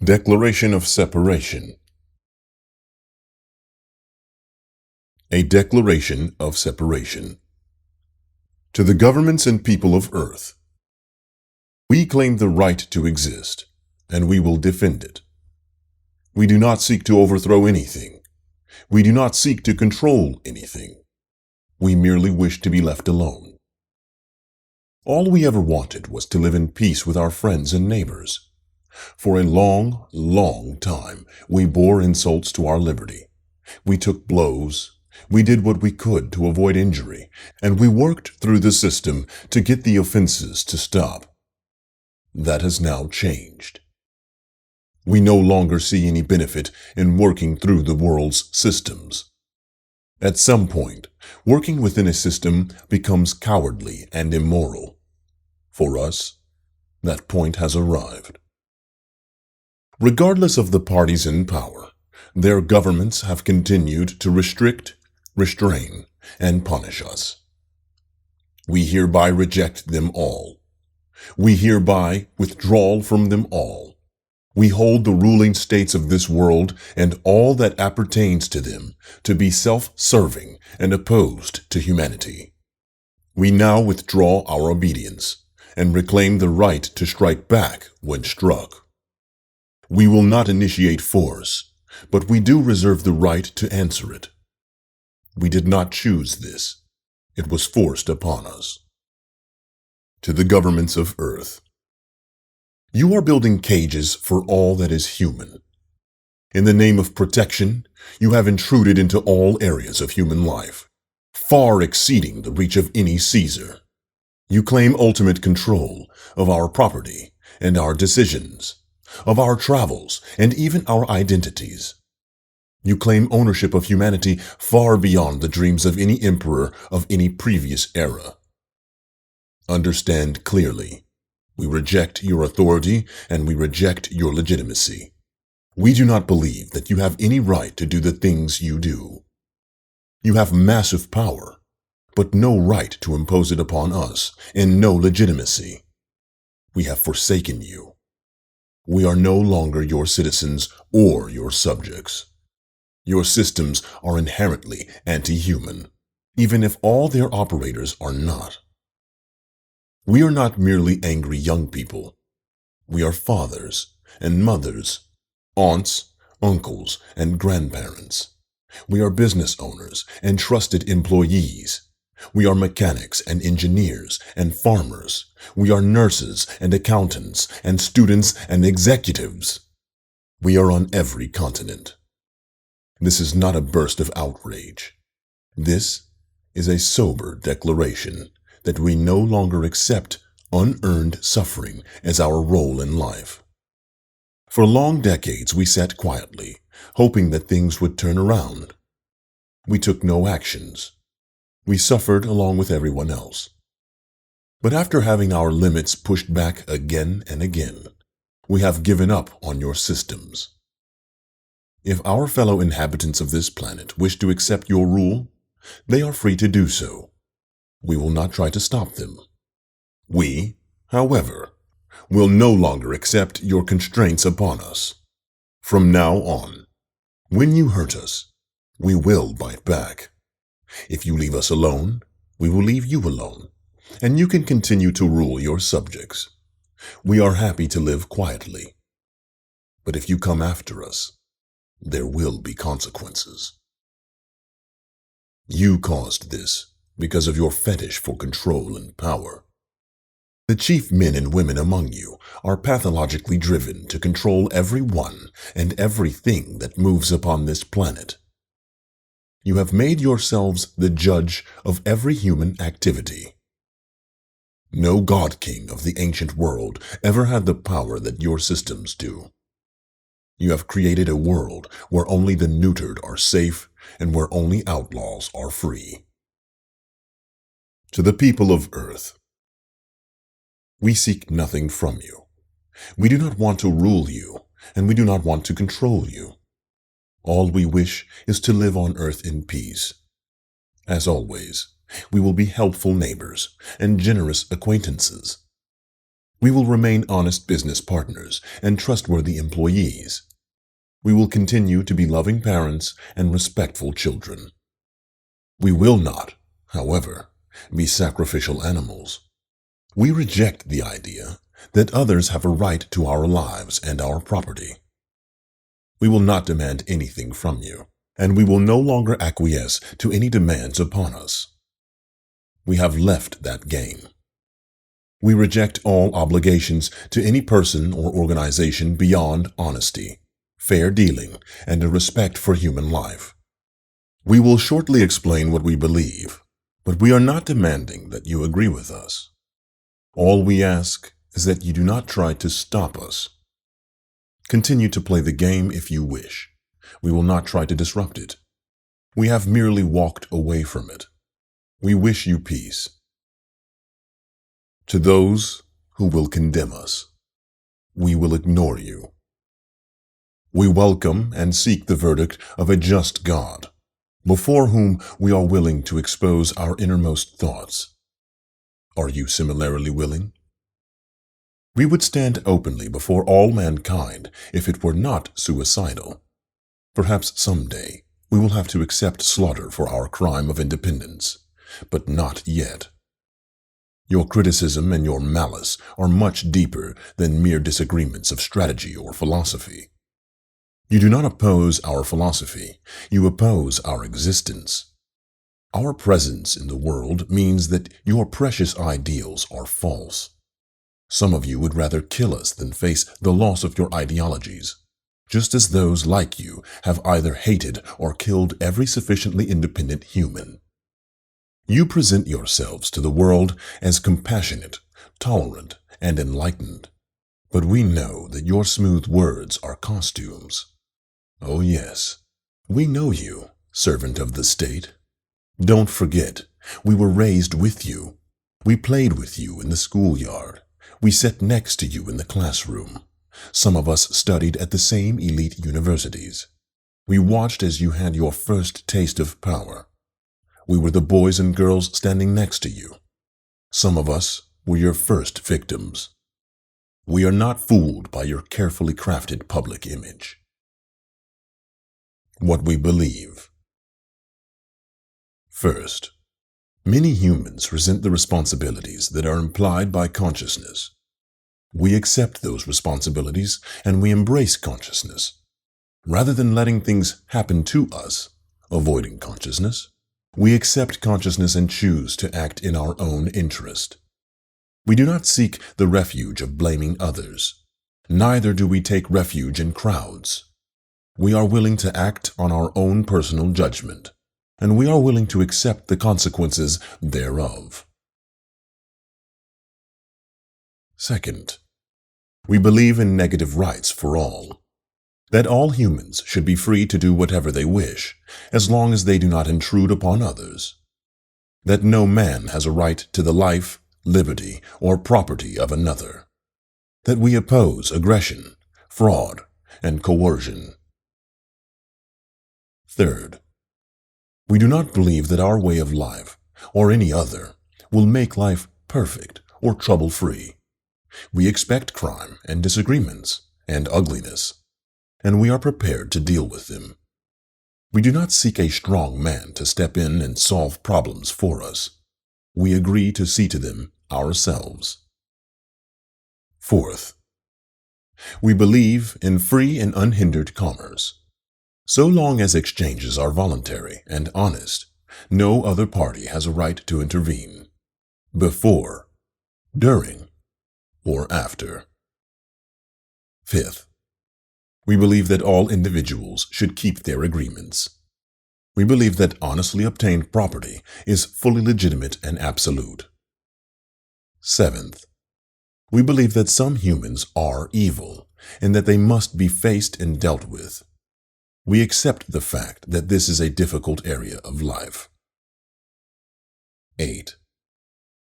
Declaration of Separation. A Declaration of Separation. To the governments and people of Earth, we claim the right to exist, and we will defend it. We do not seek to overthrow anything. We do not seek to control anything. We merely wish to be left alone. All we ever wanted was to live in peace with our friends and neighbors. For a long, long time, we bore insults to our liberty. We took blows. We did what we could to avoid injury, and we worked through the system to get the offenses to stop. That has now changed. We no longer see any benefit in working through the world's systems. At some point, working within a system becomes cowardly and immoral. For us, that point has arrived. Regardless of the parties in power, their governments have continued to restrict, restrain, and punish us. We hereby reject them all. We hereby withdraw from them all. We hold the ruling states of this world and all that appertains to them to be self-serving and opposed to humanity. We now withdraw our obedience and reclaim the right to strike back when struck. We will not initiate force, but we do reserve the right to answer it. We did not choose this. It was forced upon us. To the governments of Earth, you are building cages for all that is human. In the name of protection, you have intruded into all areas of human life, far exceeding the reach of any Caesar. You claim ultimate control of our property and our decisions, of our travels, and even our identities. You claim ownership of humanity far beyond the dreams of any emperor of any previous era. Understand clearly, we reject your authority and we reject your legitimacy. We do not believe that you have any right to do the things you do. You have massive power, but no right to impose it upon us, and no legitimacy. We have forsaken you. We are no longer your citizens or your subjects. Your systems are inherently anti-human, even if all their operators are not. We are not merely angry young people. We are fathers and mothers, aunts, uncles, and grandparents. We are business owners and trusted employees. We are mechanics and engineers and farmers. We are nurses and accountants and students and executives. We are on every continent. This is not a burst of outrage. This is a sober declaration that we no longer accept unearned suffering as our role in life. For long decades we sat quietly, hoping that things would turn around. We took no actions. We suffered along with everyone else. But after having our limits pushed back again and again, we have given up on your systems. If our fellow inhabitants of this planet wish to accept your rule, they are free to do so. We will not try to stop them. We, however, will no longer accept your constraints upon us. From now on, when you hurt us, we will bite back. If you leave us alone, we will leave you alone, and you can continue to rule your subjects. We are happy to live quietly. But if you come after us, there will be consequences. You caused this because of your fetish for control and power. The chief men and women among you are pathologically driven to control everyone and everything that moves upon this planet. You have made yourselves the judge of every human activity. No God King of the ancient world ever had the power that your systems do. You have created a world where only the neutered are safe and where only outlaws are free. To the people of Earth, we seek nothing from you. We do not want to rule you, and we do not want to control you. All we wish is to live on Earth in peace. As always, we will be helpful neighbors and generous acquaintances. We will remain honest business partners and trustworthy employees. We will continue to be loving parents and respectful children. We will not, however, be sacrificial animals. We reject the idea that others have a right to our lives and our property. We will not demand anything from you, and we will no longer acquiesce to any demands upon us. We have left that game. We reject all obligations to any person or organization beyond honesty, fair dealing, and a respect for human life. We will shortly explain what we believe, but we are not demanding that you agree with us. All we ask is that you do not try to stop us. Continue to play the game if you wish. We will not try to disrupt it. We have merely walked away from it. We wish you peace. To those who will condemn us, we will ignore you. We welcome and seek the verdict of a just God, before whom we are willing to expose our innermost thoughts. Are you similarly willing? We would stand openly before all mankind if it were not suicidal. Perhaps someday we will have to accept slaughter for our crime of independence, but not yet. Your criticism and your malice are much deeper than mere disagreements of strategy or philosophy. You do not oppose our philosophy, you oppose our existence. Our presence in the world means that your precious ideals are false. Some of you would rather kill us than face the loss of your ideologies, just as those like you have either hated or killed every sufficiently independent human. You present yourselves to the world as compassionate, tolerant, and enlightened, but we know that your smooth words are costumes. Oh yes, we know you, servant of the state. Don't forget, we were raised with you. We played with you in the schoolyard. We sat next to you in the classroom. Some of us studied at the same elite universities. We watched as you had your first taste of power. We were the boys and girls standing next to you. Some of us were your first victims. We are not fooled by your carefully crafted public image. What we believe. First, many humans resent the responsibilities that are implied by consciousness. We accept those responsibilities and we embrace consciousness. Rather than letting things happen to us, avoiding consciousness, we accept consciousness and choose to act in our own interest. We do not seek the refuge of blaming others. Neither do we take refuge in crowds. We are willing to act on our own personal judgment, and we are willing to accept the consequences thereof. Second, we believe in negative rights for all, that all humans should be free to do whatever they wish, as long as they do not intrude upon others, that no man has a right to the life, liberty, or property of another, that we oppose aggression, fraud, and coercion. Third, we do not believe that our way of life, or any other, will make life perfect or trouble-free. We expect crime and disagreements and ugliness, and we are prepared to deal with them. We do not seek a strong man to step in and solve problems for us. We agree to see to them ourselves. Fourth, we believe in free and unhindered commerce. So long as exchanges are voluntary and honest, no other party has a right to intervene, before, during, or after. Fifth, we believe that all individuals should keep their agreements. We believe that honestly obtained property is fully legitimate and absolute. Seventh, we believe that some humans are evil and that they must be faced and dealt with. We accept the fact that this is a difficult area of life. 8.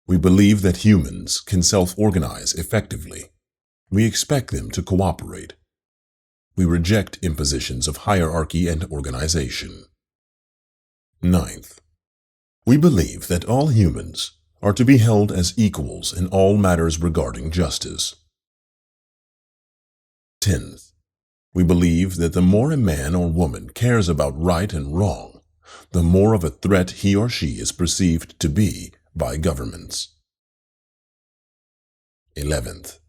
We believe that humans can self-organize effectively. We expect them to cooperate. We reject impositions of hierarchy and organization. 9th, we believe that all humans, are to be held as equals in all matters regarding justice. 10th, we believe that the more a man or woman cares about right and wrong, the more of a threat he or she is perceived to be by governments. 11th,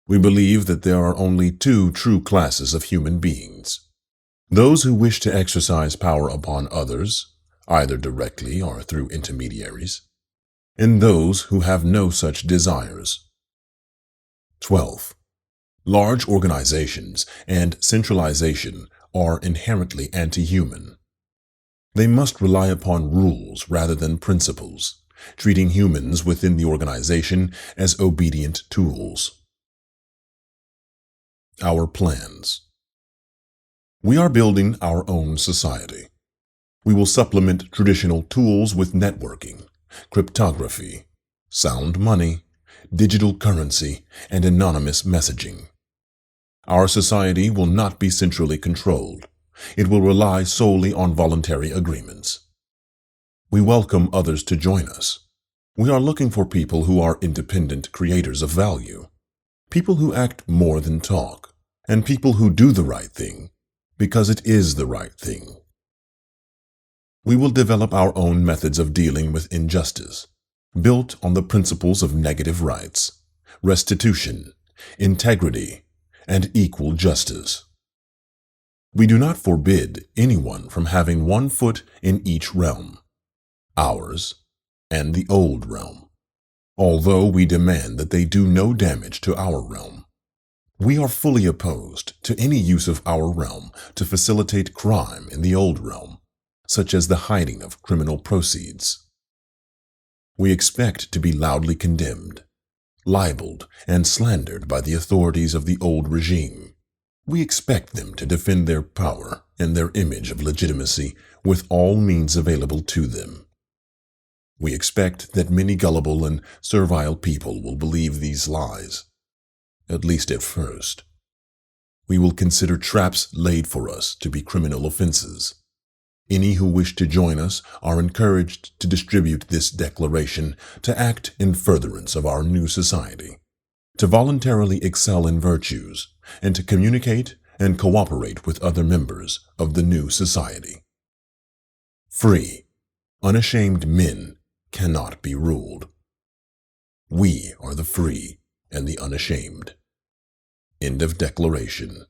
we believe that there are only two true classes of human beings: those who wish to exercise power upon others, either directly or through intermediaries, and those who have no such desires. 12th, large organizations and centralization are inherently anti-human. They must rely upon rules rather than principles, treating humans within the organization as obedient tools. Our plans. We are building our own society. We will supplement traditional tools with networking, cryptography, sound money, digital currency, and anonymous messaging. Our society will not be centrally controlled. It will rely solely on voluntary agreements. We welcome others to join us. We are looking for people who are independent creators of value, people who act more than talk, and people who do the right thing because it is the right thing. We will develop our own methods of dealing with injustice, built on the principles of negative rights, restitution, integrity, and equal justice. We do not forbid anyone from having one foot in each realm, ours and the old realm, although we demand that they do no damage to our realm. We are fully opposed to any use of our realm to facilitate crime in the old realm, such as the hiding of criminal proceeds. We expect to be loudly condemned, libeled, and slandered by the authorities of the old regime. We expect them to defend their power and their image of legitimacy with all means available to them. We expect that many gullible and servile people will believe these lies, at least at first. We will consider traps laid for us to be criminal offenses. Any who wish to join us are encouraged to distribute this declaration, to act in furtherance of our new society, to voluntarily excel in virtues, and to communicate and cooperate with other members of the new society. Free, unashamed men cannot be ruled. We are the free and the unashamed. End of declaration.